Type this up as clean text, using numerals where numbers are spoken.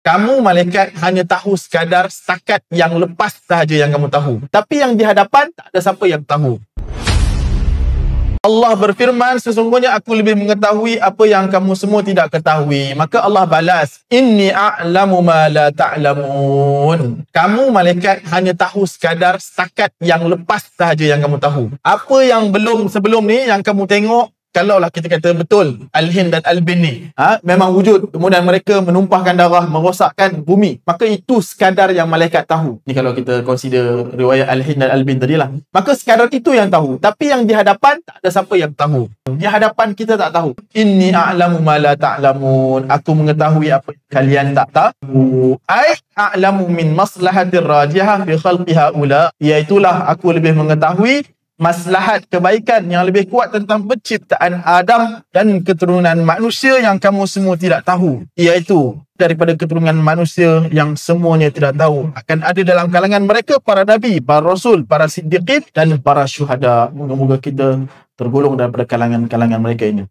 Kamu malaikat hanya tahu sekadar setakat yang lepas sahaja yang kamu tahu. Tapi yang di hadapan tak ada siapa yang tahu. Allah berfirman, sesungguhnya aku lebih mengetahui apa yang kamu semua tidak ketahui. Maka Allah balas, Inni a'lamu ma la ta'lamun. Kamu malaikat hanya tahu sekadar setakat yang lepas sahaja yang kamu tahu. Apa yang belum sebelum ni yang kamu tengok, kalaulah kita kata betul Al-Hin dan Al-Bin ni memang wujud, kemudian mereka menumpahkan darah, merosakkan bumi, maka itu sekadar yang malaikat tahu. Ni kalau kita consider riwayat Al-Hin dan Al-Bin tadilah, maka sekadar itu yang tahu. Tapi yang di hadapan tak ada siapa yang tahu. Di hadapan kita tak tahu. Inni a'lamu ma la ta'lamun. Aku mengetahui apa yang kalian tak tahu. Ai a'lamu min maslahatir rajihah fi khalqi haula. Iaitulah aku lebih mengetahui maslahat kebaikan yang lebih kuat tentang penciptaan Adam dan keturunan manusia yang kamu semua tidak tahu, iaitu daripada keturunan manusia yang semuanya tidak tahu akan ada dalam kalangan mereka para nabi, para rasul, para siddiqin dan para syuhada. Moga-moga kita tergolong daripada kalangan mereka ini.